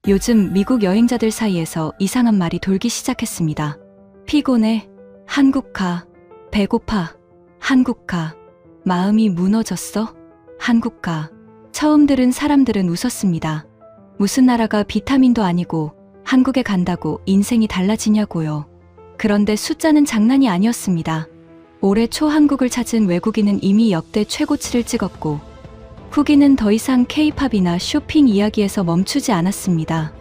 요즘 미국 여행자들 사이에서 이상한 말이 돌기 시작했습니다. 피곤해, 한국 가, 배고파, 한국 가, 마음이 무너졌어, 한국 가. 처음 들은 사람들은 웃었습니다. 무슨 나라가 비타민도 아니고 한국에 간다고 인생이 달라지냐고요. 그런데 숫자는 장난이 아니었습니다. 올해 초 한국을 찾은 외국인은 이미 역대 최고치를 찍었고 후기는 더 이상 K-팝이나 쇼핑 이야기에서 멈추지 않았습니다.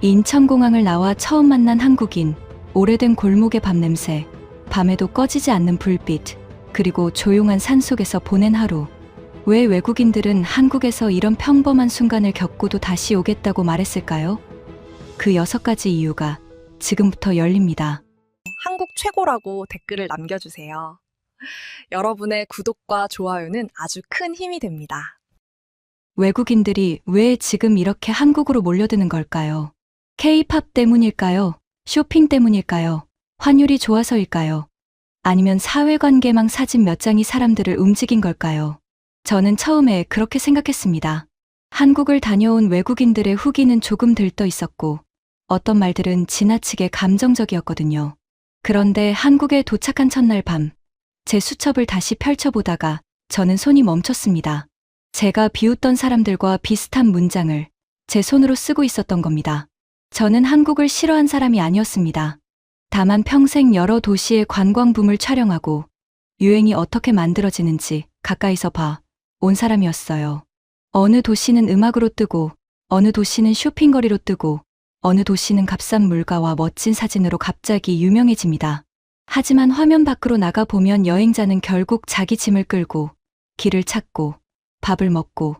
인천공항을 나와 처음 만난 한국인, 오래된 골목의 밤냄새, 밤에도 꺼지지 않는 불빛, 그리고 조용한 산속에서 보낸 하루. 왜 외국인들은 한국에서 이런 평범한 순간을 겪고도 다시 오겠다고 말했을까요? 그 6가지 이유가 지금부터 열립니다. 한국 최고라고 댓글을 남겨주세요. 여러분의 구독과 좋아요는 아주 큰 힘이 됩니다. 외국인들이 왜 지금 이렇게 한국으로 몰려드는 걸까요? K-팝 때문일까요? 쇼핑 때문일까요? 환율이 좋아서일까요? 아니면 사회관계망 사진 몇 장이 사람들을 움직인 걸까요? 저는 처음에 그렇게 생각했습니다. 한국을 다녀온 외국인들의 후기는 조금 들떠 있었고 어떤 말들은 지나치게 감정적이었거든요. 그런데 한국에 도착한 첫날 밤, 제 수첩을 다시 펼쳐보다가 저는 손이 멈췄습니다. 제가 비웃던 사람들과 비슷한 문장을 제 손으로 쓰고 있었던 겁니다. 저는 한국을 싫어한 사람이 아니었습니다. 다만 평생 여러 도시의 관광붐을 촬영하고 유행이 어떻게 만들어지는지 가까이서 온 사람이었어요. 어느 도시는 음악으로 뜨고, 어느 도시는 쇼핑거리로 뜨고, 어느 도시는 값싼 물가와 멋진 사진으로 갑자기 유명해집니다. 하지만 화면 밖으로 나가보면 여행자는 결국 자기 짐을 끌고 길을 찾고 밥을 먹고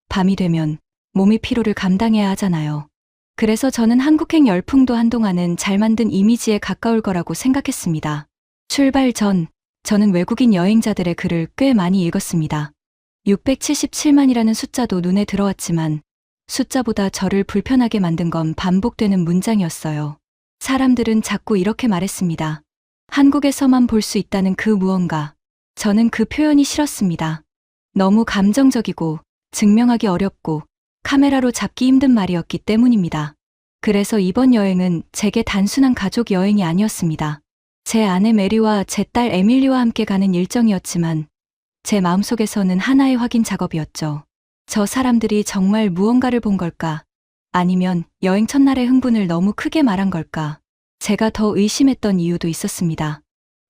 밤이 되면 몸이 피로를 감당해야 하잖아요. 그래서 저는 한국행 열풍도 한동안은 잘 만든 이미지에 가까울 거라고 생각했습니다. 출발 전 저는 외국인 여행자들의 글을 꽤 많이 읽었습니다. 677만이라는 숫자도 눈에 들어왔지만 숫자보다 저를 불편하게 만든 건 반복되는 문장이었어요. 사람들은 자꾸 이렇게 말했습니다. 한국에서만 볼 수 있다는 그 무언가. 저는 그 표현이 싫었습니다. 너무 감정적이고 증명하기 어렵고 카메라로 잡기 힘든 말이었기 때문입니다. 그래서 이번 여행은 제게 단순한 가족 여행이 아니었습니다. 제 아내 메리와 제 딸 에밀리와 함께 가는 일정이었지만 제 마음속에서는 하나의 확인 작업이었죠. 저 사람들이 정말 무언가를 본 걸까? 아니면 여행 첫날의 흥분을 너무 크게 말한 걸까? 제가 더 의심했던 이유도 있었습니다.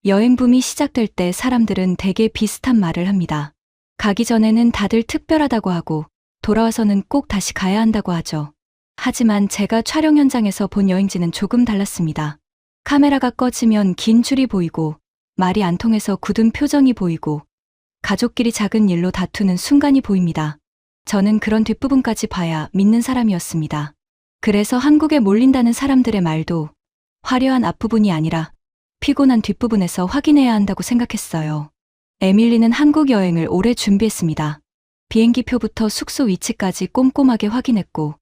여행 붐이 시작될 때 사람들은 대개 비슷한 말을 합니다. 가기 전에는 다들 특별하다고 하고 돌아와서는 꼭 다시 가야 한다고 하죠. 하지만 제가 촬영 현장에서 본 여행지는 조금 달랐습니다. 카메라가 꺼지면 긴 줄이 보이고 말이 안 통해서 굳은 표정이 보이고 가족끼리 작은 일로 다투는 순간이 보입니다. 저는 그런 뒷부분까지 봐야 믿는 사람이었습니다. 그래서 한국에 몰린다는 사람들의 말도 화려한 앞부분이 아니라 피곤한 뒷부분에서 확인해야 한다고 생각했어요. 에밀리는 한국 여행을 오래 준비했습니다. 비행기표부터 숙소 위치까지 꼼꼼하게 확인했고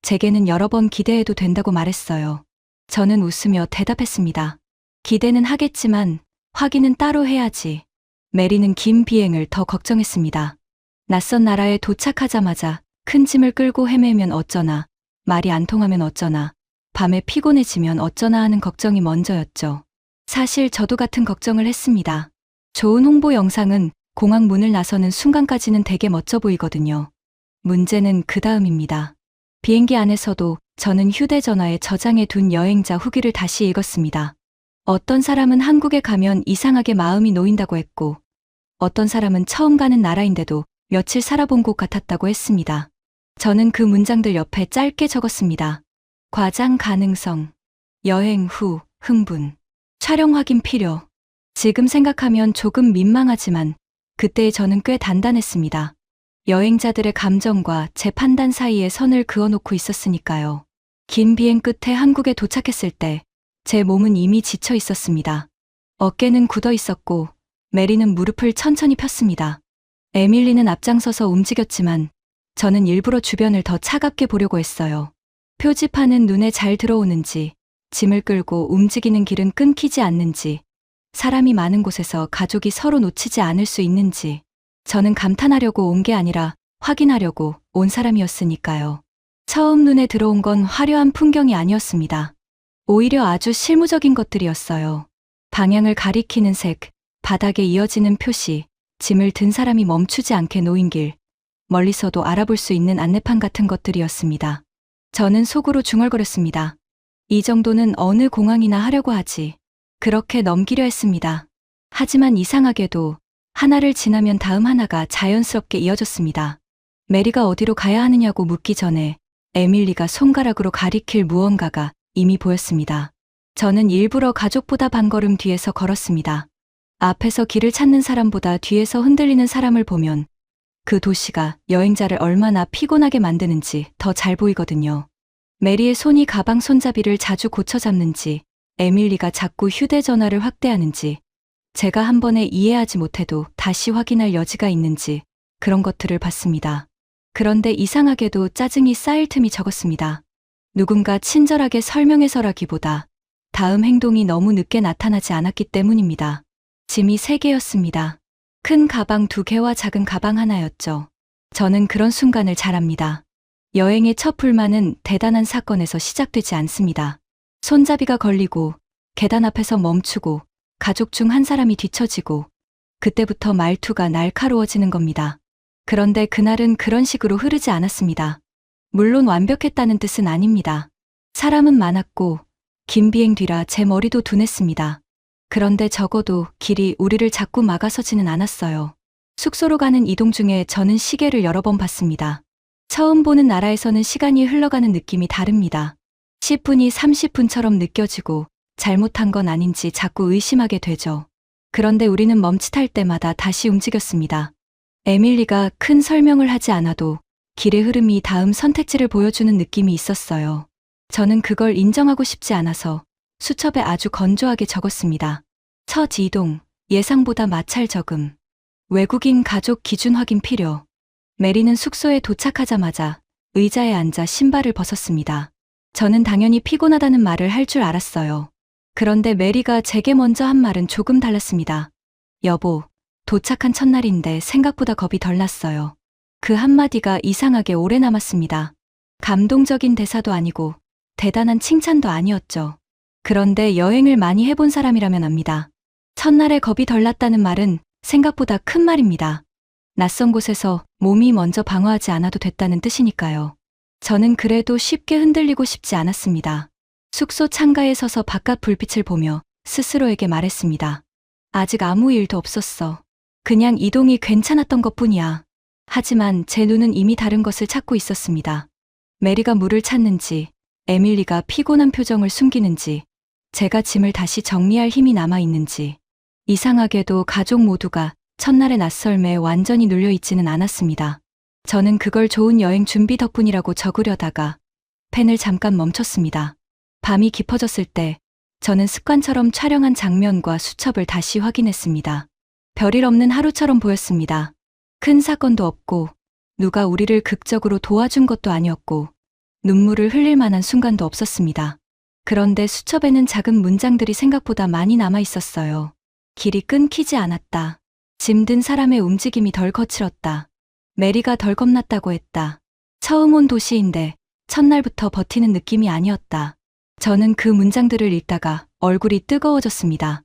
제게는 여러 번 기대해도 된다고 말했어요. 저는 웃으며 대답했습니다. 기대는 하겠지만 확인은 따로 해야지. 메리는 긴 비행을 더 걱정했습니다. 낯선 나라에 도착하자마자 큰 짐을 끌고 헤매면 어쩌나, 말이 안 통하면 어쩌나, 밤에 피곤해지면 어쩌나 하는 걱정이 먼저였죠. 사실 저도 같은 걱정을 했습니다. 좋은 홍보 영상은 공항 문을 나서는 순간까지는 되게 멋져 보이거든요. 문제는 그 다음입니다. 비행기 안에서도 저는 휴대전화에 저장해 둔 여행자 후기를 다시 읽었습니다. 어떤 사람은 한국에 가면 이상하게 마음이 놓인다고 했고, 어떤 사람은 처음 가는 나라인데도 며칠 살아본 곳 같았다고 했습니다. 저는 그 문장들 옆에 짧게 적었습니다. 과장 가능성, 여행 후 흥분, 촬영 확인 필요. 지금 생각하면 조금 민망하지만 그때의 저는 꽤 단단했습니다. 여행자들의 감정과 제 판단 사이에 선을 그어놓고 있었으니까요. 긴 비행 끝에 한국에 도착했을 때 제 몸은 이미 지쳐 있었습니다. 어깨는 굳어 있었고 메리는 무릎을 천천히 폈습니다. 에밀리는 앞장서서 움직였지만 저는 일부러 주변을 더 차갑게 보려고 했어요. 표지판은 눈에 잘 들어오는지, 짐을 끌고 움직이는 길은 끊기지 않는지, 사람이 많은 곳에서 가족이 서로 놓치지 않을 수 있는지, 저는 감탄하려고 온 게 아니라 확인하려고 온 사람이었으니까요. 처음 눈에 들어온 건 화려한 풍경이 아니었습니다. 오히려 아주 실무적인 것들이었어요. 방향을 가리키는 색, 바닥에 이어지는 표시, 짐을 든 사람이 멈추지 않게 놓인 길, 멀리서도 알아볼 수 있는 안내판 같은 것들이었습니다. 저는 속으로 중얼거렸습니다. 이 정도는 어느 공항이나 하려고 하지. 그렇게 넘기려 했습니다. 하지만 이상하게도 하나를 지나면 다음 하나가 자연스럽게 이어졌습니다. 메리가 어디로 가야 하느냐고 묻기 전에 에밀리가 손가락으로 가리킬 무언가가 이미 보였습니다. 저는 일부러 가족보다 반걸음 뒤에서 걸었습니다. 앞에서 길을 찾는 사람보다 뒤에서 흔들리는 사람을 보면 그 도시가 여행자를 얼마나 피곤하게 만드는지 더 잘 보이거든요. 메리의 손이 가방 손잡이를 자주 고쳐 잡는지, 에밀리가 자꾸 휴대전화를 확대하는지, 제가 한 번에 이해하지 못해도 다시 확인할 여지가 있는지 그런 것들을 봤습니다. 그런데 이상하게도 짜증이 쌓일 틈이 적었습니다. 누군가 친절하게 설명해서라기보다 다음 행동이 너무 늦게 나타나지 않았기 때문입니다. 짐이 3개였습니다. 큰 가방 2개와 작은 가방 하나였죠. 저는 그런 순간을 잘 압니다. 여행의 첫 불만은 대단한 사건에서 시작되지 않습니다. 손잡이가 걸리고 계단 앞에서 멈추고 가족 중 한 사람이 뒤처지고 그때부터 말투가 날카로워지는 겁니다. 그런데 그날은 그런 식으로 흐르지 않았습니다. 물론 완벽했다는 뜻은 아닙니다. 사람은 많았고 긴 비행 뒤라 제 머리도 둔했습니다. 그런데 적어도 길이 우리를 자꾸 막아서지는 않았어요. 숙소로 가는 이동 중에 저는 시계를 여러 번 봤습니다. 처음 보는 나라에서는 시간이 흘러가는 느낌이 다릅니다. 10분이 30분처럼 느껴지고 잘못한 건 아닌지 자꾸 의심하게 되죠. 그런데 우리는 멈칫할 때마다 다시 움직였습니다. 에밀리가 큰 설명을 하지 않아도 길의 흐름이 다음 선택지를 보여주는 느낌이 있었어요. 저는 그걸 인정하고 싶지 않아서 수첩에 아주 건조하게 적었습니다. 첫 이동, 예상보다 마찰 적음. 외국인 가족 기준 확인 필요. 메리는 숙소에 도착하자마자 의자에 앉아 신발을 벗었습니다. 저는 당연히 피곤하다는 말을 할 줄 알았어요. 그런데 메리가 제게 먼저 한 말은 조금 달랐습니다. 여보, 도착한 첫날인데 생각보다 겁이 덜 났어요. 그 한마디가 이상하게 오래 남았습니다. 감동적인 대사도 아니고 대단한 칭찬도 아니었죠. 그런데 여행을 많이 해본 사람이라면 압니다. 첫날에 겁이 덜 났다는 말은 생각보다 큰 말입니다. 낯선 곳에서 몸이 먼저 방어하지 않아도 됐다는 뜻이니까요. 저는 그래도 쉽게 흔들리고 싶지 않았습니다. 숙소 창가에 서서 바깥 불빛을 보며 스스로에게 말했습니다. 아직 아무 일도 없었어. 그냥 이동이 괜찮았던 것뿐이야. 하지만 제 눈은 이미 다른 것을 찾고 있었습니다. 메리가 물을 찾는지, 에밀리가 피곤한 표정을 숨기는지, 제가 짐을 다시 정리할 힘이 남아있는지. 이상하게도 가족 모두가 첫날의 낯설매 완전히 눌려있지는 않았습니다. 저는 그걸 좋은 여행 준비 덕분이라고 적으려다가 펜을 잠깐 멈췄습니다. 밤이 깊어졌을 때 저는 습관처럼 촬영한 장면과 수첩을 다시 확인했습니다. 별일 없는 하루처럼 보였습니다. 큰 사건도 없고 누가 우리를 극적으로 도와준 것도 아니었고 눈물을 흘릴 만한 순간도 없었습니다. 그런데 수첩에는 작은 문장들이 생각보다 많이 남아 있었어요. 길이 끊기지 않았다. 짐든 사람의 움직임이 덜 거칠었다. 메리가 덜 겁났다고 했다. 처음 온 도시인데 첫날부터 버티는 느낌이 아니었다. 저는 그 문장들을 읽다가 얼굴이 뜨거워졌습니다.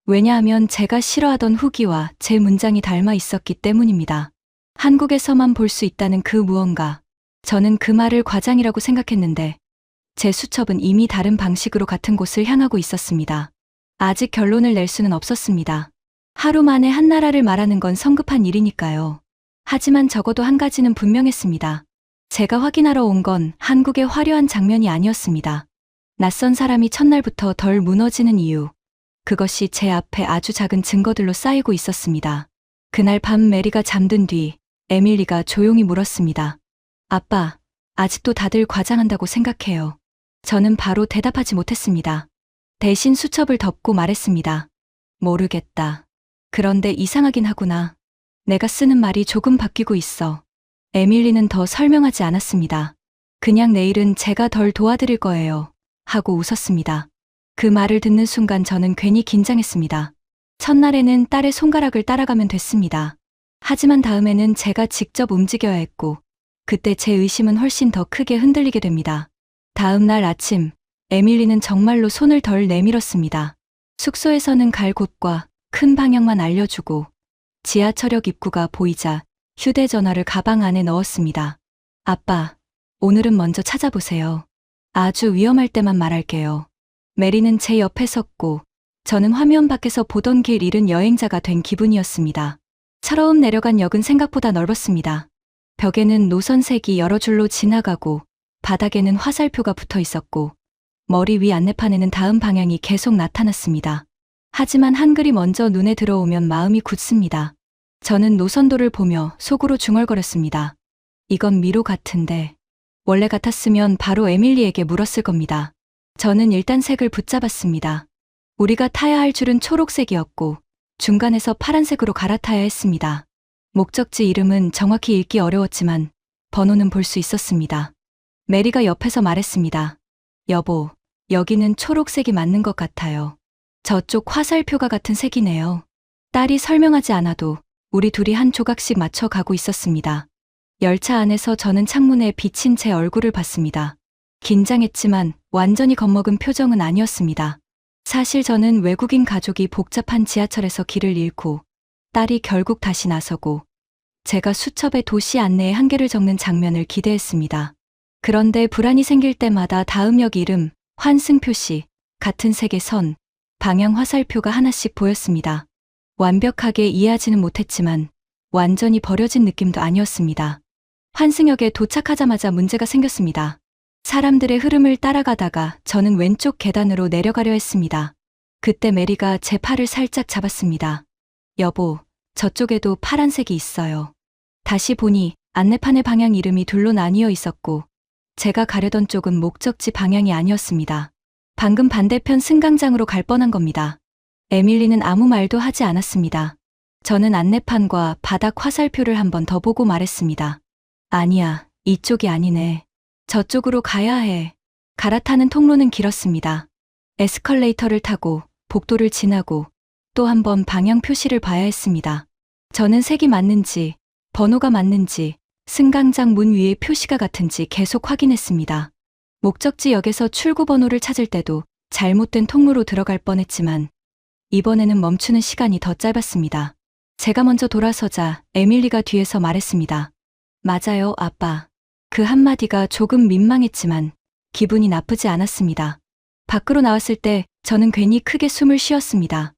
왜냐하면 제가 싫어하던 후기와 제 문장이 닮아 있었기 때문입니다. 한국에서만 볼 수 있다는 그 무언가. 저는 그 말을 과장이라고 생각했는데 제 수첩은 이미 다른 방식으로 같은 곳을 향하고 있었습니다. 아직 결론을 낼 수는 없었습니다. 하루 만에 한 나라를 말하는 건 성급한 일이니까요. 하지만 적어도 한 가지는 분명했습니다. 제가 확인하러 온 건 한국의 화려한 장면이 아니었습니다. 낯선 사람이 첫날부터 덜 무너지는 이유. 그것이 제 앞에 아주 작은 증거들로 쌓이고 있었습니다. 그날 밤 메리가 잠든 뒤 에밀리가 조용히 물었습니다. 아빠, 아직도 다들 과장한다고 생각해요. 저는 바로 대답하지 못했습니다. 대신 수첩을 덮고 말했습니다. 모르겠다. 그런데 이상하긴 하구나. 내가 쓰는 말이 조금 바뀌고 있어. 에밀리는 더 설명하지 않았습니다. 그냥 내일은 제가 덜 도와드릴 거예요. 하고 웃었습니다. 그 말을 듣는 순간 저는 괜히 긴장했습니다. 첫날에는 딸의 손가락을 따라가면 됐습니다. 하지만 다음에는 제가 직접 움직여야 했고 그때 제 의심은 훨씬 더 크게 흔들리게 됩니다. 다음 날 아침, 에밀리는 정말로 손을 덜 내밀었습니다. 숙소에서는 갈 곳과 큰 방향만 알려주고 지하철역 입구가 보이자 휴대전화를 가방 안에 넣었습니다. 아빠, 오늘은 먼저 찾아보세요. 아주 위험할 때만 말할게요. 메리는 제 옆에 섰고 저는 화면 밖에서 보던 길 잃은 여행자가 된 기분이었습니다. 철어음 내려간 역은 생각보다 넓었습니다. 벽에는 노선색이 여러 줄로 지나가고 바닥에는 화살표가 붙어 있었고 머리 위 안내판에는 다음 방향이 계속 나타났습니다. 하지만 한글이 먼저 눈에 들어오면 마음이 굳습니다. 저는 노선도를 보며 속으로 중얼거렸습니다. 이건 미로 같은데. 원래 같았으면 바로 에밀리에게 물었을 겁니다. 저는 일단 색을 붙잡았습니다. 우리가 타야 할 줄은 초록색이었고 중간에서 파란색으로 갈아타야 했습니다. 목적지 이름은 정확히 읽기 어려웠지만 번호는 볼 수 있었습니다. 메리가 옆에서 말했습니다. 여보, 여기는 초록색이 맞는 것 같아요. 저쪽 화살표가 같은 색이네요. 딸이 설명하지 않아도 우리 둘이 한 조각씩 맞춰 가고 있었습니다. 열차 안에서 저는 창문에 비친 제 얼굴을 봤습니다. 긴장했지만 완전히 겁먹은 표정은 아니었습니다. 사실 저는 외국인 가족이 복잡한 지하철에서 길을 잃고 딸이 결국 다시 나서고 제가 수첩에 도시 안내의 한계를 적는 장면을 기대했습니다. 그런데 불안이 생길 때마다 다음 역 이름, 환승 표시, 같은 색의 선, 방향 화살표가 하나씩 보였습니다. 완벽하게 이해하지는 못했지만 완전히 버려진 느낌도 아니었습니다. 환승역에 도착하자마자 문제가 생겼습니다. 사람들의 흐름을 따라가다가 저는 왼쪽 계단으로 내려가려 했습니다. 그때 메리가 제 팔을 살짝 잡았습니다. 여보, 저쪽에도 파란색이 있어요. 다시 보니 안내판의 방향 이름이 둘로 나뉘어 있었고 제가 가려던 쪽은 목적지 방향이 아니었습니다. 방금 반대편 승강장으로 갈 뻔한 겁니다. 에밀리는 아무 말도 하지 않았습니다. 저는 안내판과 바닥 화살표를 한 번 더 보고 말했습니다. 아니야, 이쪽이 아니네. 저쪽으로 가야 해. 갈아타는 통로는 길었습니다. 에스컬레이터를 타고 복도를 지나고 또 한 번 방향 표시를 봐야 했습니다. 저는 색이 맞는지, 번호가 맞는지, 승강장 문 위에 표시가 같은지 계속 확인했습니다. 목적지 역에서 출구 번호를 찾을 때도 잘못된 통로로 들어갈 뻔했지만 이번에는 멈추는 시간이 더 짧았습니다. 제가 먼저 돌아서자 에밀리가 뒤에서 말했습니다. 맞아요, 아빠. 그 한마디가 조금 민망했지만 기분이 나쁘지 않았습니다. 밖으로 나왔을 때 저는 괜히 크게 숨을 쉬었습니다.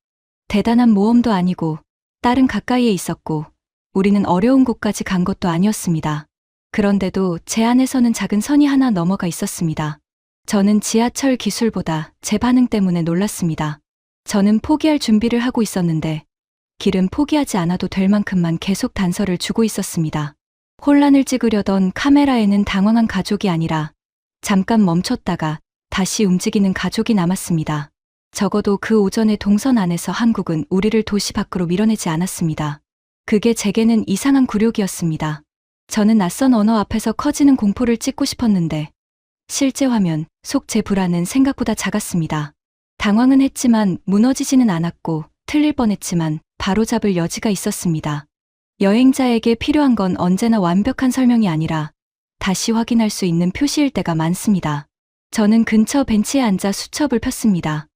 대단한 모험도 아니고 딸은 가까이에 있었고 우리는 어려운 곳까지 간 것도 아니었습니다. 그런데도 제 안에서는 작은 선이 하나 넘어가 있었습니다. 저는 지하철 기술보다 제 반응 때문에 놀랐습니다. 저는 포기할 준비를 하고 있었는데 길은 포기하지 않아도 될 만큼만 계속 단서를 주고 있었습니다. 혼란을 찍으려던 카메라에는 당황한 가족이 아니라 잠깐 멈췄다가 다시 움직이는 가족이 남았습니다. 적어도 그 오전의 동선 안에서 한국은 우리를 도시 밖으로 밀어내지 않았습니다. 그게 제게는 이상한 굴욕이었습니다. 저는 낯선 언어 앞에서 커지는 공포를 찍고 싶었는데 실제 화면 속 제 불안은 생각보다 작았습니다. 당황은 했지만 무너지지는 않았고 틀릴 뻔했지만 바로잡을 여지가 있었습니다. 여행자에게 필요한 건 언제나 완벽한 설명이 아니라 다시 확인할 수 있는 표시일 때가 많습니다. 저는 근처 벤치에 앉아 수첩을 폈습니다.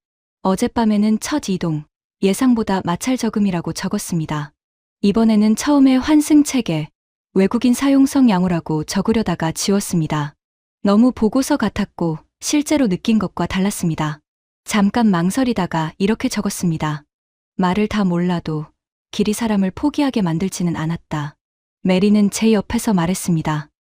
어젯밤에는 첫 이동, 예상보다 마찰 저금이라고 적었습니다. 이번에는 처음에 환승 체계, 외국인 사용성 양호라고 적으려다가 지웠습니다. 너무 보고서 같았고 실제로 느낀 것과 달랐습니다. 잠깐 망설이다가 이렇게 적었습니다. 말을 다 몰라도 길이 사람을 포기하게 만들지는 않았다. 메리는 제 옆에서 말했습니다.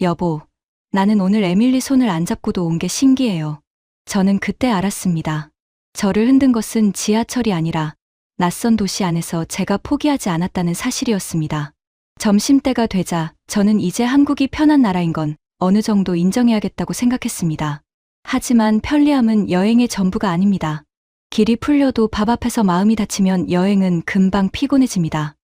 여보, 나는 오늘 에밀리 손을 안 잡고도 온 게 신기해요. 저는 그때 알았습니다. 저를 흔든 것은 지하철이 아니라 낯선 도시 안에서 제가 포기하지 않았다는 사실이었습니다. 점심때가 되자 저는 이제 한국이 편한 나라인 건 어느 정도 인정해야겠다고 생각했습니다. 하지만 편리함은 여행의 전부가 아닙니다. 길이 풀려도 밥 앞에서 마음이 다치면 여행은 금방 피곤해집니다.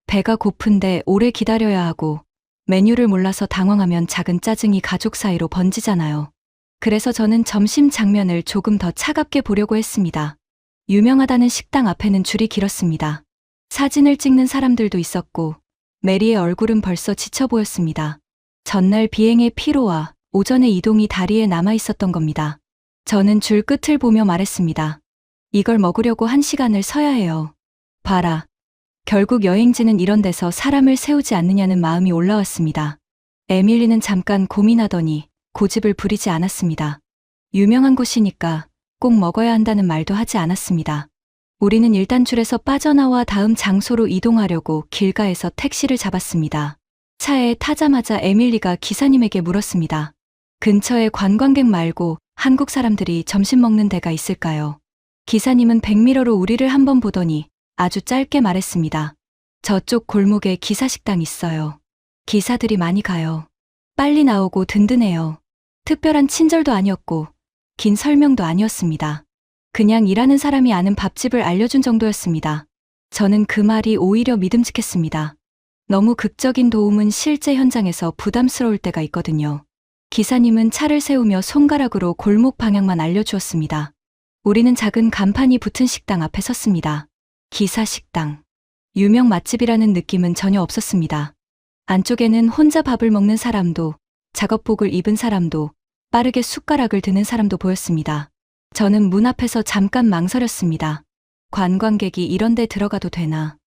배가 고픈데 오래 기다려야 하고 메뉴를 몰라서 당황하면 작은 짜증이 가족 사이로 번지잖아요. 그래서 저는 점심 장면을 조금 더 차갑게 보려고 했습니다. 유명하다는 식당 앞에는 줄이 길었습니다. 사진을 찍는 사람들도 있었고 메리의 얼굴은 벌써 지쳐 보였습니다. 전날 비행의 피로와 오전의 이동이 다리에 남아 있었던 겁니다. 저는 줄 끝을 보며 말했습니다. 이걸 먹으려고 1시간을 서야 해요. 봐라. 결국 여행지는 이런 데서 사람을 세우지 않느냐는 마음이 올라왔습니다. 에밀리는 잠깐 고민하더니 고집을 부리지 않았습니다. 유명한 곳이니까 꼭 먹어야 한다는 말도 하지 않았습니다. 우리는 일단 줄에서 빠져나와 다음 장소로 이동하려고 길가에서 택시를 잡았습니다. 차에 타자마자 에밀리가 기사님에게 물었습니다. 근처에 관광객 말고 한국 사람들이 점심 먹는 데가 있을까요? 기사님은 백미러로 우리를 한번 보더니 아주 짧게 말했습니다. 저쪽 골목에 기사식당 있어요. 기사들이 많이 가요. 빨리 나오고 든든해요. 특별한 친절도 아니었고 긴 설명도 아니었습니다. 그냥 일하는 사람이 아는 밥집을 알려준 정도였습니다. 저는 그 말이 오히려 믿음직했습니다. 너무 극적인 도움은 실제 현장에서 부담스러울 때가 있거든요. 기사님은 차를 세우며 손가락으로 골목 방향만 알려주었습니다. 우리는 작은 간판이 붙은 식당 앞에 섰습니다. 기사식당. 유명 맛집이라는 느낌은 전혀 없었습니다. 안쪽에는 혼자 밥을 먹는 사람도, 작업복을 입은 사람도, 빠르게 숟가락을 드는 사람도 보였습니다. 저는 문 앞에서 잠깐 망설였습니다. 관광객이 이런 데 들어가도 되나?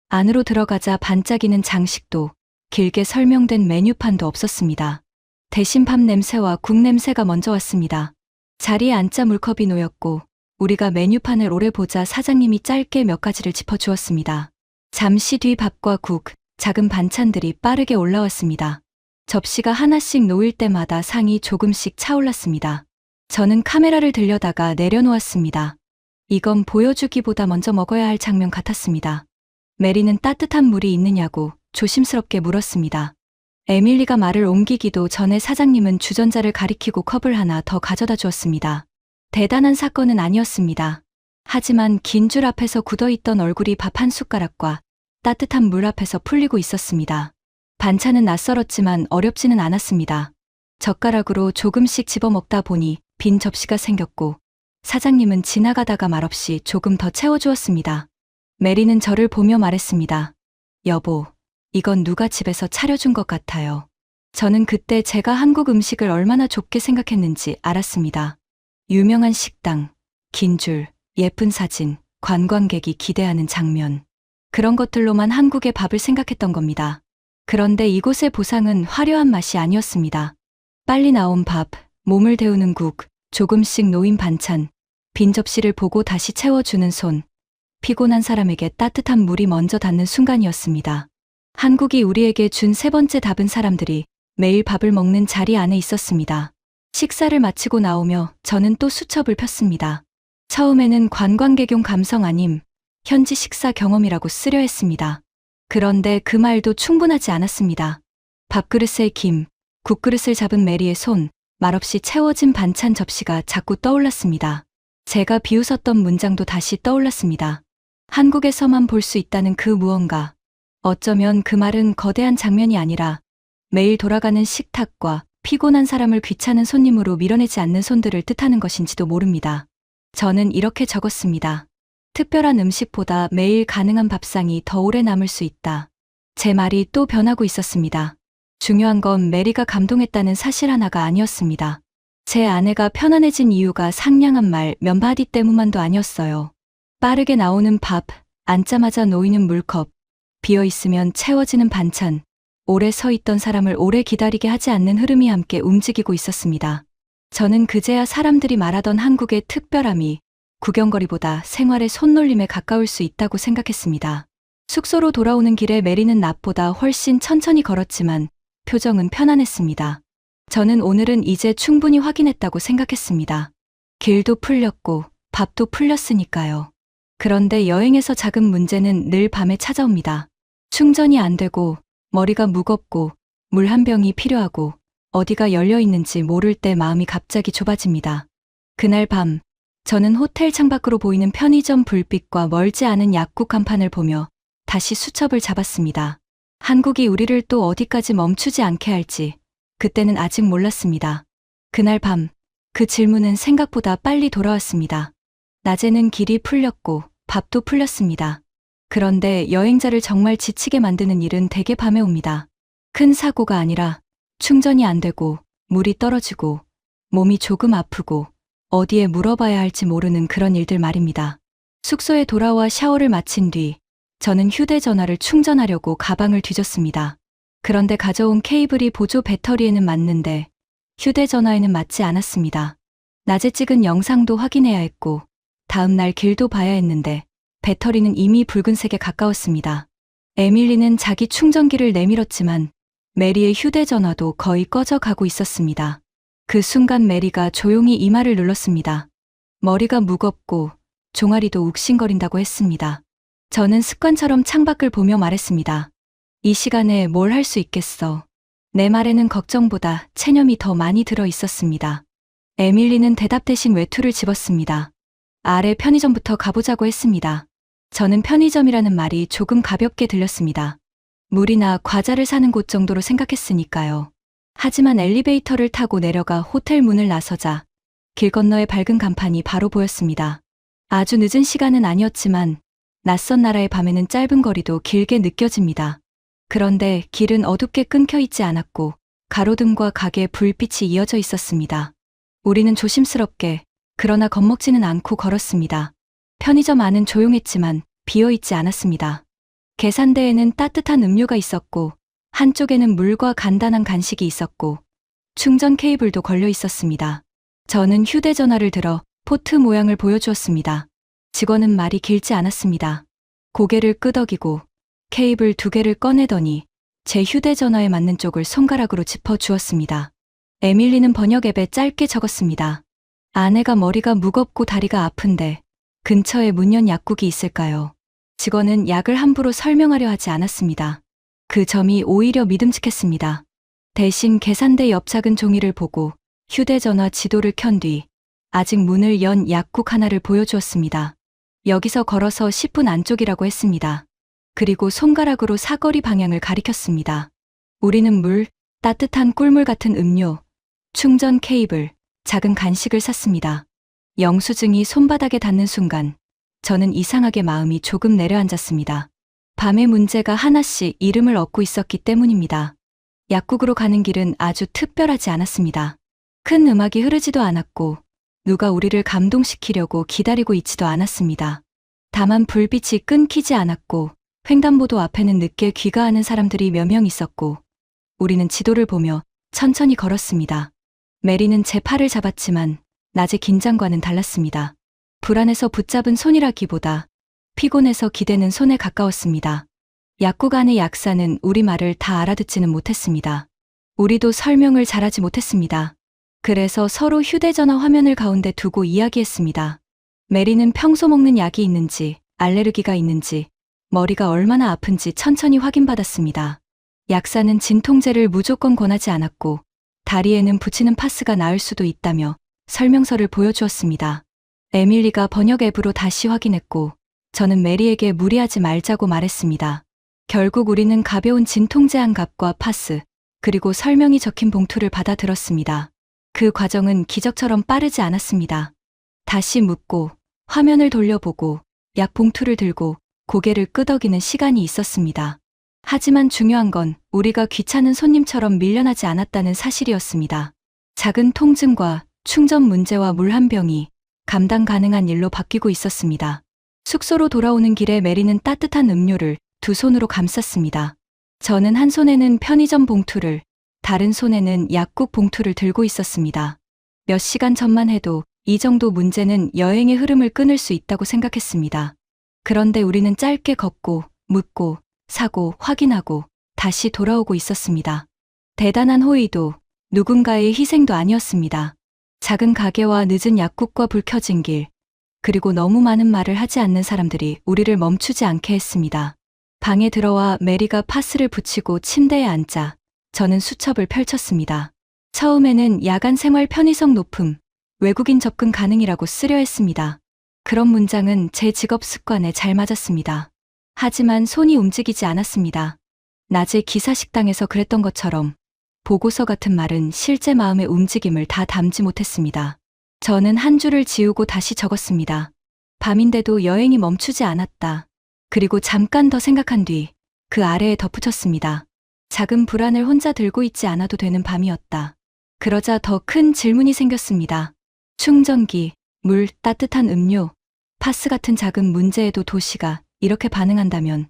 안으로 들어가자 반짝이는 장식도, 길게 설명된 메뉴판도 없었습니다. 대신 밥 냄새와 국 냄새가 먼저 왔습니다. 자리에 앉자 물컵이 놓였고 우리가 메뉴판을 오래 보자 사장님이 짧게 몇 가지를 짚어주었습니다. 잠시 뒤 밥과 국, 작은 반찬들이 빠르게 올라왔습니다. 접시가 하나씩 놓일 때마다 상이 조금씩 차올랐습니다. 저는 카메라를 들여다가 내려놓았습니다. 이건 보여주기보다 먼저 먹어야 할 장면 같았습니다. 메리는 따뜻한 물이 있느냐고 조심스럽게 물었습니다. 에밀리가 말을 옮기기도 전에 사장님은 주전자를 가리키고 컵을 하나 더 가져다 주었습니다. 대단한 사건은 아니었습니다. 하지만 긴 줄 앞에서 굳어있던 얼굴이 밥 한 숟가락과 따뜻한 물 앞에서 풀리고 있었습니다. 반찬은 낯설었지만 어렵지는 않았습니다. 젓가락으로 조금씩 집어 먹다 보니 빈 접시가 생겼고 사장님은 지나가다가 말없이 조금 더 채워주었습니다. 메리는 저를 보며 말했습니다. 여보, 이건 누가 집에서 차려준 것 같아요. 저는 그때 제가 한국 음식을 얼마나 좁게 생각했는지 알았습니다. 유명한 식당, 긴 줄, 예쁜 사진, 관광객이 기대하는 장면. 그런 것들로만 한국의 밥을 생각했던 겁니다. 그런데 이곳의 보상은 화려한 맛이 아니었습니다. 빨리 나온 밥, 몸을 데우는 국, 조금씩 놓인 반찬, 빈 접시를 보고 다시 채워주는 손. 피곤한 사람에게 따뜻한 물이 먼저 닿는 순간이었습니다. 한국이 우리에게 준 세 번째 답은 사람들이 매일 밥을 먹는 자리 안에 있었습니다. 식사를 마치고 나오며 저는 또 수첩을 폈습니다. 처음에는 관광객용 감성 아님, 현지 식사 경험이라고 쓰려 했습니다. 그런데 그 말도 충분하지 않았습니다. 밥그릇에 김, 국그릇을 잡은 메리의 손, 말없이 채워진 반찬 접시가 자꾸 떠올랐습니다. 제가 비웃었던 문장도 다시 떠올랐습니다. 한국에서만 볼 수 있다는 그 무언가. 어쩌면 그 말은 거대한 장면이 아니라 매일 돌아가는 식탁과 피곤한 사람을 귀찮은 손님으로 밀어내지 않는 손들을 뜻하는 것인지도 모릅니다. 저는 이렇게 적었습니다. 특별한 음식보다 매일 가능한 밥상이 더 오래 남을 수 있다. 제 말이 또 변하고 있었습니다. 중요한 건 메리가 감동했다는 사실 하나가 아니었습니다. 제 아내가 편안해진 이유가 상냥한 말 몇 마디 때문만도 아니었어요. 빠르게 나오는 밥, 앉자마자 놓이는 물컵, 비어있으면 채워지는 반찬, 오래 서 있던 사람을 오래 기다리게 하지 않는 흐름이 함께 움직이고 있었습니다. 저는 그제야 사람들이 말하던 한국의 특별함이 구경거리보다 생활의 손놀림에 가까울 수 있다고 생각했습니다. 숙소로 돌아오는 길에 메리는 낮보다 훨씬 천천히 걸었지만 표정은 편안했습니다. 저는 오늘은 이제 충분히 확인했다고 생각했습니다. 길도 풀렸고 밥도 풀렸으니까요. 그런데 여행에서 작은 문제는 늘 밤에 찾아옵니다. 충전이 안 되고 머리가 무겁고 물 한 병이 필요하고 어디가 열려 있는지 모를 때 마음이 갑자기 좁아집니다. 그날 밤 저는 호텔 창밖으로 보이는 편의점 불빛과 멀지 않은 약국 간판을 보며 다시 수첩을 잡았습니다. 한국이 우리를 또 어디까지 멈추지 않게 할지 그때는 아직 몰랐습니다. 그날 밤 그 질문은 생각보다 빨리 돌아왔습니다. 낮에는 길이 풀렸고 밥도 풀렸습니다. 그런데 여행자를 정말 지치게 만드는 일은 대개 밤에 옵니다. 큰 사고가 아니라 충전이 안 되고 물이 떨어지고 몸이 조금 아프고 어디에 물어봐야 할지 모르는 그런 일들 말입니다. 숙소에 돌아와 샤워를 마친 뒤 저는 휴대전화를 충전하려고 가방을 뒤졌습니다. 그런데 가져온 케이블이 보조 배터리에는 맞는데 휴대전화에는 맞지 않았습니다. 낮에 찍은 영상도 확인해야 했고 다음날 길도 봐야 했는데 배터리는 이미 붉은색에 가까웠습니다. 에밀리는 자기 충전기를 내밀었지만 메리의 휴대전화도 거의 꺼져가고 있었습니다. 그 순간 메리가 조용히 이마를 눌렀습니다. 머리가 무겁고 종아리도 욱신거린다고 했습니다. 저는 습관처럼 창밖을 보며 말했습니다. 이 시간에 뭘 할 수 있겠어. 내 말에는 걱정보다 체념이 더 많이 들어 있었습니다. 에밀리는 대답 대신 외투를 집었습니다. 아래 편의점부터 가보자고 했습니다. 저는 편의점이라는 말이 조금 가볍게 들렸습니다. 물이나 과자를 사는 곳 정도로 생각했으니까요. 하지만 엘리베이터를 타고 내려가 호텔 문을 나서자 길 건너에 밝은 간판이 바로 보였습니다. 아주 늦은 시간은 아니었지만 낯선 나라의 밤에는 짧은 거리도 길게 느껴집니다. 그런데 길은 어둡게 끊겨 있지 않았고 가로등과 가게 불빛이 이어져 있었습니다. 우리는 조심스럽게 그러나 겁먹지는 않고 걸었습니다. 편의점 안은 조용했지만 비어있지 않았습니다. 계산대에는 따뜻한 음료가 있었고 한쪽에는 물과 간단한 간식이 있었고 충전 케이블도 걸려 있었습니다. 저는 휴대전화를 들어 포트 모양을 보여주었습니다. 직원은 말이 길지 않았습니다. 고개를 끄덕이고 케이블 2개를 꺼내더니 제 휴대전화에 맞는 쪽을 손가락으로 짚어주었습니다. 에밀리는 번역 앱에 짧게 적었습니다. 아내가 머리가 무겁고 다리가 아픈데 근처에 문연 약국이 있을까요? 직원은 약을 함부로 설명하려 하지 않았습니다. 그 점이 오히려 믿음직했습니다. 대신 계산대 옆 작은 종이를 보고 휴대전화 지도를 켠 뒤 아직 문을 연 약국 하나를 보여주었습니다. 여기서 걸어서 10분 안쪽이라고 했습니다. 그리고 손가락으로 사거리 방향을 가리켰습니다. 우리는 물, 따뜻한 꿀물 같은 음료, 충전 케이블, 작은 간식을 샀습니다. 영수증이 손바닥에 닿는 순간 저는 이상하게 마음이 조금 내려앉았습니다. 밤의 문제가 하나씩 이름을 얻고 있었기 때문입니다. 약국으로 가는 길은 아주 특별하지 않았습니다. 큰 음악이 흐르지도 않았고 누가 우리를 감동시키려고 기다리고 있지도 않았습니다. 다만 불빛이 끊기지 않았고 횡단보도 앞에는 늦게 귀가하는 사람들이 몇 명 있었고 우리는 지도를 보며 천천히 걸었습니다. 메리는 제 팔을 잡았지만 낮의 긴장과는 달랐습니다. 불안해서 붙잡은 손이라기보다 피곤해서 기대는 손에 가까웠습니다. 약국 안의 약사는 우리 말을 다 알아듣지는 못했습니다. 우리도 설명을 잘하지 못했습니다. 그래서 서로 휴대전화 화면을 가운데 두고 이야기했습니다. 메리는 평소 먹는 약이 있는지, 알레르기가 있는지, 머리가 얼마나 아픈지 천천히 확인받았습니다. 약사는 진통제를 무조건 권하지 않았고 다리에는 붙이는 파스가 나을 수도 있다며 설명서를 보여주었습니다. 에밀리가 번역 앱으로 다시 확인했고 저는 메리에게 무리하지 말자고 말했습니다. 결국 우리는 가벼운 진통제 한 갑과 파스, 그리고 설명이 적힌 봉투를 받아 들었습니다. 그 과정은 기적처럼 빠르지 않았습니다. 다시 묻고 화면을 돌려보고 약 봉투를 들고 고개를 끄덕이는 시간이 있었습니다. 하지만 중요한 건 우리가 귀찮은 손님처럼 밀려나지 않았다는 사실이었습니다. 작은 통증과 충전 문제와 물 한 병이 감당 가능한 일로 바뀌고 있었습니다. 숙소로 돌아오는 길에 메리는 따뜻한 음료를 두 손으로 감쌌습니다. 저는 한 손에는 편의점 봉투를, 다른 손에는 약국 봉투를 들고 있었습니다. 몇 시간 전만 해도 이 정도 문제는 여행의 흐름을 끊을 수 있다고 생각했습니다. 그런데 우리는 짧게 걷고, 묻고, 사고, 확인하고, 다시 돌아오고 있었습니다. 대단한 호의도, 누군가의 희생도 아니었습니다. 작은 가게와 늦은 약국과 불 켜진 길, 그리고 너무 많은 말을 하지 않는 사람들이 우리를 멈추지 않게 했습니다. 방에 들어와 메리가 파스를 붙이고 침대에 앉자 저는 수첩을 펼쳤습니다. 처음에는 야간 생활 편의성 높음, 외국인 접근 가능이라고 쓰려 했습니다. 그런 문장은 제 직업 습관에 잘 맞았습니다. 하지만 손이 움직이지 않았습니다. 낮에 기사 식당에서 그랬던 것처럼 보고서 같은 말은 실제 마음의 움직임을 다 담지 못했습니다. 저는 한 줄을 지우고 다시 적었습니다. 밤인데도 여행이 멈추지 않았다. 그리고 잠깐 더 생각한 뒤 그 아래에 덧붙였습니다. 작은 불안을 혼자 들고 있지 않아도 되는 밤이었다. 그러자 더 큰 질문이 생겼습니다. 충전기, 물, 따뜻한 음료, 파스 같은 작은 문제에도 도시가 이렇게 반응한다면